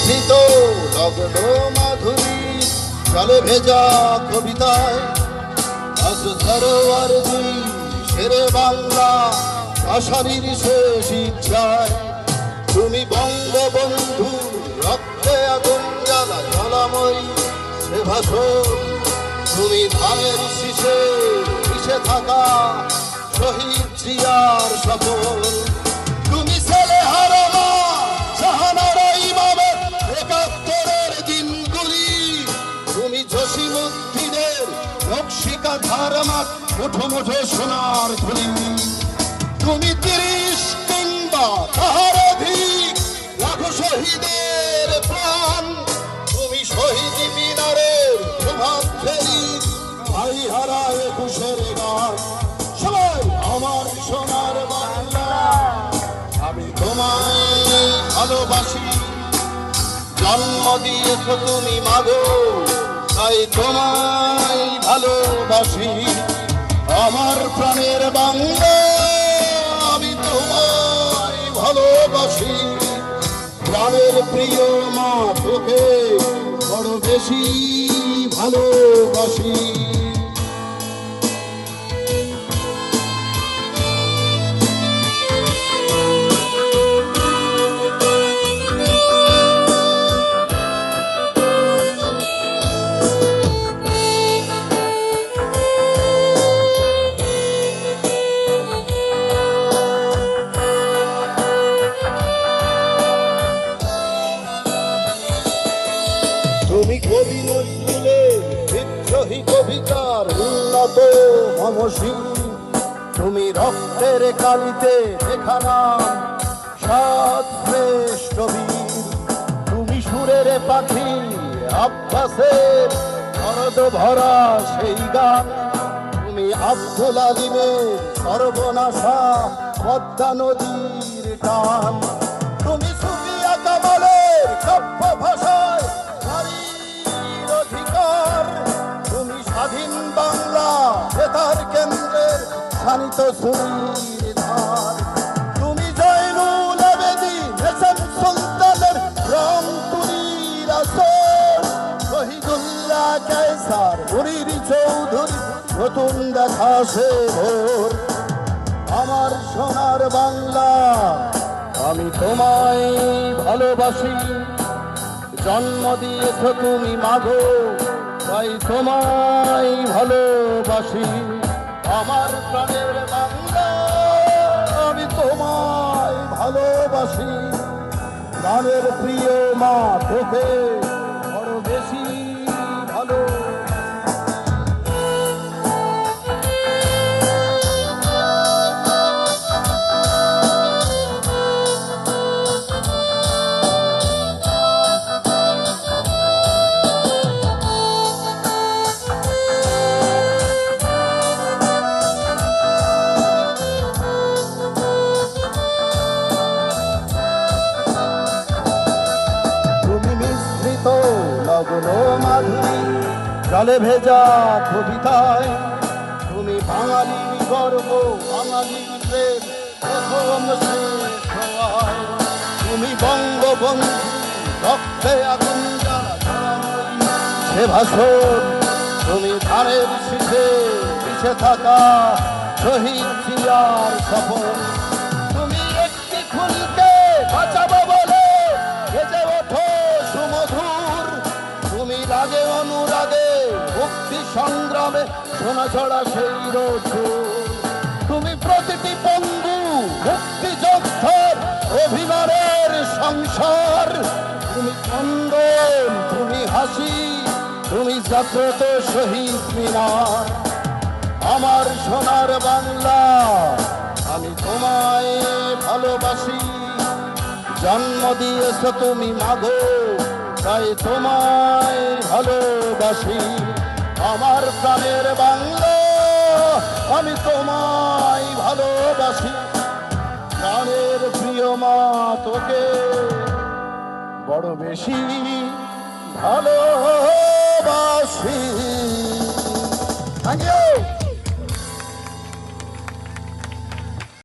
মিশ্রিত লগ্ন মাধুরী জলে ভেজা কবিতায় আজ ধরোয়ার দুই শেরে বাংলা ভাষারীর শেষ ইচ্ছায় তুমি বঙ্গবন্ধু রক্তে আগুন জ্বালা জলাময়ী সে ভাষণ তুমি ধানের শীষে মিশে থাকা শহীদ জিয়ার সফল তুমি ছেলে হারামা শাহানার ইমামের ৭১-এর দিনগুলি তুমি জসিমউদ্দিনের নকশিকা ধারমাত মুঠো মুঠো সোনার খুলি তুমি ৩০ কিংবা তাহার অধিক লাখো শহীদের প্রাণ তুমি শহীদ মিনারের প্রভাত ফেরি ভাই হারা ২১-এর গান সবাই আমার সোনার বাংলা আমি তোমায় ভালোবাসি জন্ম দিয়েছ তুমি মাগো তাই তোমায় ভালোবাসি আমার প্রাণের বাংলা আমি তোমায় ভালোবাসি প্রাণের প্রিয় মা তোকে বড় বেশি ভালোবাসি তুমি কবি নজরুলের বিদ্রোহী কবিতার উন্নত মমশী তুমি রক্তের কালিতে লেখা নাম সাত শ্রেষ্ঠ বীর তুমি সুরের পাখি আব্বাসের শরদ ভরা সেই গান তুমি আব্দুল আলিমের সর্বনাশা পদ্মা নদীর টান তুমি সুফিয়া কামালের কাব্য ভাষায় নারীর অধিকার তুমি স্বাধীন বাংলা বেতার কেন্দ্রের শানিত সুরির ধার তুমি জয়নুল আবেদিন হেসেন সুলতানের রংপুরীর আসর শহীদুল্লাহ কায়সার মুনির চৌধুরী নতুন দেখা সে ভোর আমার সোনার বাংলা আমি তোমায় ভালোবাসি জন্ম দিয়েছ তুমি মাগো তাই তোমায় ভালোবাসি আমার প্রাণের বাংলা আমি তোমায় ভালোবাসি প্রাণের প্রিয় মা তোকে বড় বেশি ভালো লগ্ন মাধুরী জলে ভেজা কবিতায় তুমি বাঙালির গর্ব বাঙালির প্রেম প্রথম শেষ হওয়ায় তুমি বঙ্গবন্ধু রক্তে আগুন জ্বালা জলাময়ী সে ভাষণ তুমি ধানের শীষে মিশে থাকা শহীদ জিয়ার সফল তুমি একটি খুনিকে বাঁচাবো বলে বেজে ওঠো সুমধুর তুমি রাগে অনুরাগে মুক্তি সংগ্রামে সোনা ছড়া সেই রোজুর তুমি প্রতিটি পঙ্গু মুক্তিযোদ্ধার অভিমানের সংসার তুমি চন্দন তুমি হাসি তুমি জাগ্রত শহীদ মিনার আমার সোনার বাংলা আমি তোমায় ভালোবাসি জন্ম দিয়েছ তুমি মাগো তাই তোমায় ভালোবাসি আমার প্রাণের বাংলা আমি তোমায় ভালোবাসি প্রাণের প্রিয় মা তোকে বড় বেশি ভালোবাসি। Thank you.